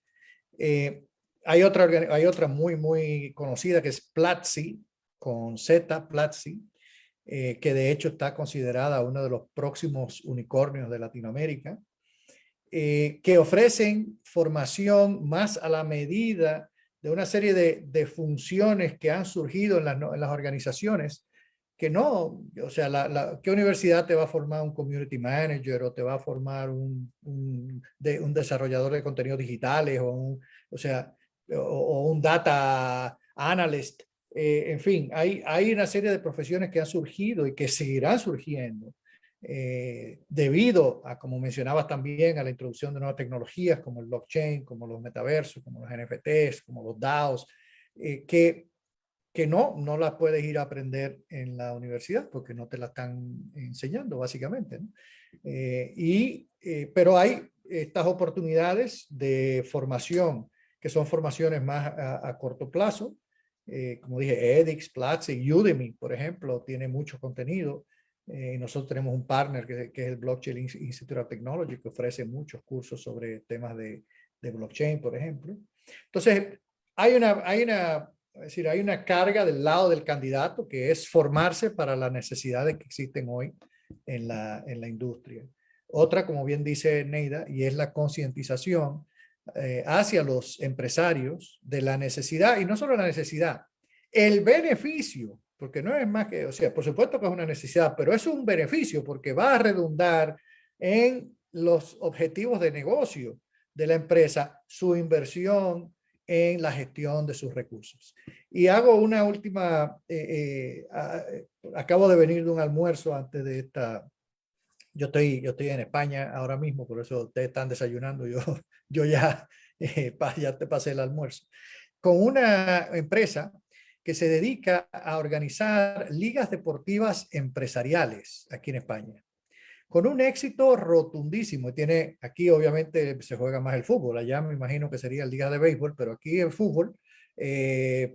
Hay otra muy, muy conocida que es Platzi, con Z, Platzi, que de hecho está considerada uno de los próximos unicornios de Latinoamérica, que ofrecen formación más a la medida de una serie de funciones que han surgido en las organizaciones, que no, o sea, ¿qué universidad te va a formar un community manager o te va a formar un desarrollador de contenidos digitales o un data analyst? En fin, hay una serie de profesiones que han surgido y que seguirán surgiendo debido a, como mencionabas también, a la introducción de nuevas tecnologías como el blockchain, como los metaversos, como los NFTs, como los DAOs, que no las puedes ir a aprender en la universidad porque no te la están enseñando básicamente, ¿no? Pero hay estas oportunidades de formación que son formaciones más a corto plazo, como dije, edX, Platzi, Udemy, por ejemplo, tiene mucho contenido. Nosotros tenemos un partner que es el Blockchain Institute of Technology, que ofrece muchos cursos sobre temas de blockchain, por ejemplo. Entonces, hay una carga del lado del candidato que es formarse para las necesidades que existen hoy en la industria. Otra, como bien dice Neida, y es la concientización hacia los empresarios de la necesidad, y no solo la necesidad, el beneficio, porque no es más que, o sea, por supuesto que es una necesidad, pero es un beneficio porque va a redundar en los objetivos de negocio de la empresa, su inversión en la gestión de sus recursos. Y hago una última, acabo de venir de un almuerzo antes de esta. Yo estoy en España ahora mismo, por eso ustedes están desayunando, yo ya te pasé el almuerzo, con una empresa que se dedica a organizar ligas deportivas empresariales aquí en España, con un éxito rotundísimo. Tiene, aquí obviamente se juega más el fútbol, allá me imagino que sería liga de béisbol, pero aquí el fútbol,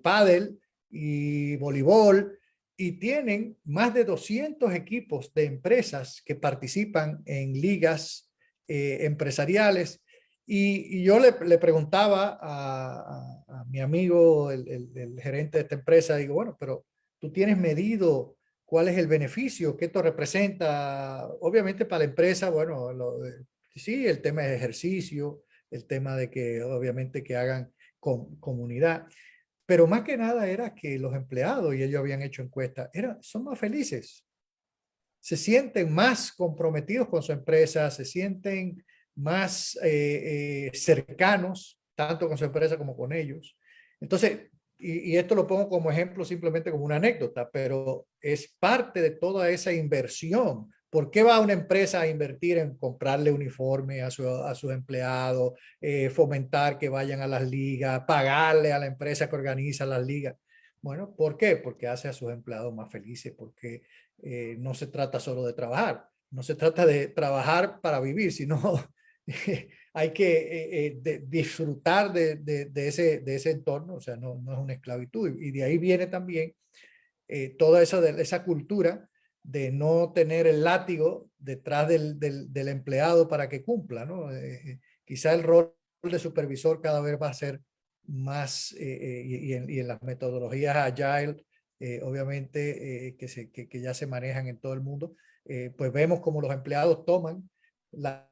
pádel y voleibol, y tienen más de 200 equipos de empresas que participan en ligas empresariales. Y yo le preguntaba a mi amigo, el gerente de esta empresa, digo, bueno, pero tú tienes medido cuál es el beneficio que esto representa, obviamente para la empresa. Bueno, sí, el tema de ejercicio, el tema de que obviamente que hagan comunidad, pero más que nada era que los empleados, y ellos habían hecho encuestas, son más felices, se sienten más comprometidos con su empresa, se sienten más cercanos, tanto con su empresa como con ellos. Entonces, y esto lo pongo como ejemplo simplemente como una anécdota, pero es parte de toda esa inversión. ¿Por qué va una empresa a invertir en comprarle uniforme a sus empleados, fomentar que vayan a las ligas, pagarle a la empresa que organiza las ligas? Bueno, ¿por qué? Porque hace a sus empleados más felices, porque no se trata solo de trabajar, no se trata de trabajar para vivir, sino hay que disfrutar de ese entorno, o sea, no es una esclavitud. Y de ahí viene también toda esa cultura de no tener el látigo detrás del empleado para que cumpla, ¿no? Quizá el rol de supervisor cada vez va a ser más, y en las metodologías agile, obviamente, que ya se manejan en todo el mundo, pues vemos como los empleados toman la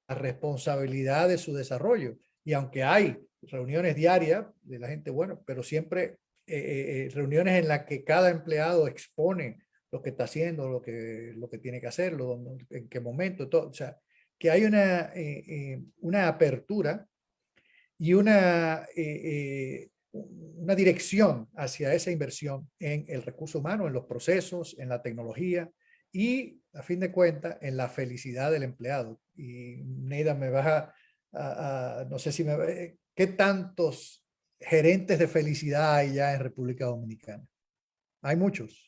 responsabilidad de su desarrollo. Y aunque hay reuniones diarias de la gente, bueno, pero siempre reuniones en las que cada empleado expone lo que está haciendo, lo que tiene que hacer, en qué momento, todo. O sea, que hay una apertura y una dirección hacia esa inversión en el recurso humano, en los procesos, en la tecnología y, a fin de cuentas, en la felicidad del empleado. Y Neida, me vas no sé si ¿qué tantos gerentes de felicidad hay ya en República Dominicana? Hay muchos.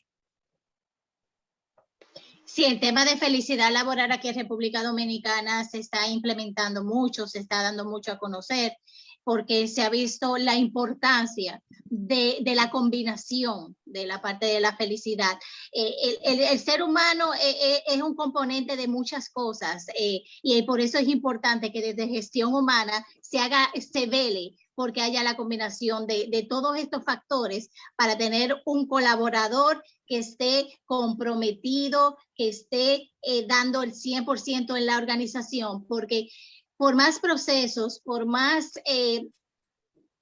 Sí, el tema de felicidad laboral aquí en República Dominicana se está implementando mucho, se está dando mucho a conocer, porque se ha visto la importancia de la combinación de la parte de la felicidad. El ser humano es un componente de muchas cosas y por eso es importante que desde gestión humana se vele porque haya la combinación de todos estos factores para tener un colaborador que esté comprometido, que esté dando el 100% en la organización, porque por más procesos, por más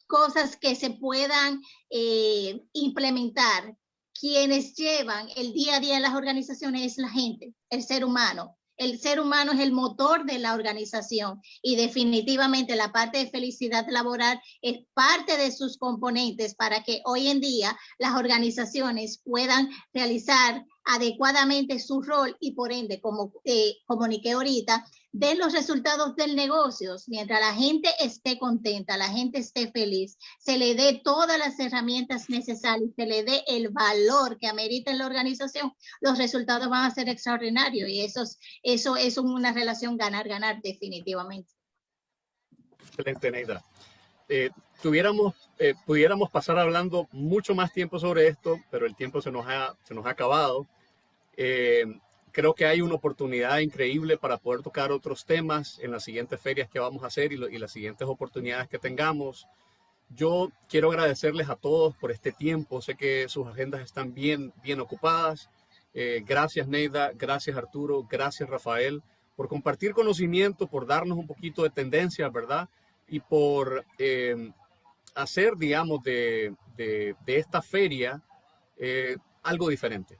cosas que se puedan implementar, quienes llevan el día a día en las organizaciones es la gente, el ser humano. El ser humano es el motor de la organización y definitivamente la parte de felicidad laboral es parte de sus componentes para que hoy en día las organizaciones puedan realizar adecuadamente su rol y por ende, como comuniqué ahorita, den los resultados del negocio. Mientras la gente esté contenta, la gente esté feliz, se le dé todas las herramientas necesarias, se le dé el valor que amerita en la organización, los resultados van a ser extraordinarios y eso es una relación ganar-ganar definitivamente. Excelente, Neida. Pudiéramos pasar hablando mucho más tiempo sobre esto, pero el tiempo se nos ha acabado. Creo que hay una oportunidad increíble para poder tocar otros temas en las siguientes ferias que vamos a hacer y las siguientes oportunidades que tengamos. Yo quiero agradecerles a todos por este tiempo. Sé que sus agendas están bien ocupadas. Gracias, Neida. Gracias, Arturo. Gracias, Rafael, por compartir conocimiento, por darnos un poquito de tendencia, ¿verdad? Y por hacer, digamos, de esta feria algo diferente.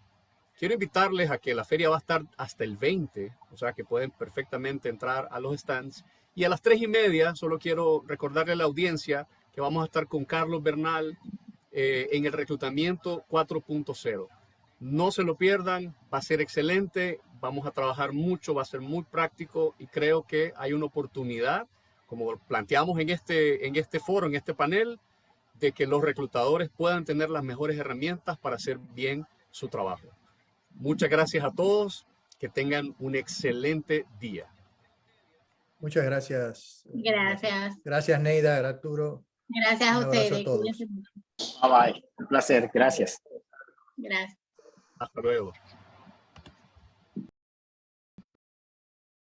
Quiero invitarles a que la feria va a estar hasta el 20, o sea que pueden perfectamente entrar a los stands. Y a las 3:30, solo quiero recordarle a la audiencia que vamos a estar con Carlos Bernal en el reclutamiento 4.0. No se lo pierdan, va a ser excelente, vamos a trabajar mucho, va a ser muy práctico y creo que hay una oportunidad, como planteamos en este foro, en este panel, de que los reclutadores puedan tener las mejores herramientas para hacer bien su trabajo. Muchas gracias a todos, que tengan un excelente día. Muchas gracias. Gracias. Gracias, Neida, Arturo. Gracias a ustedes. A todos. Bye bye. Un placer. Gracias. Gracias. Hasta luego.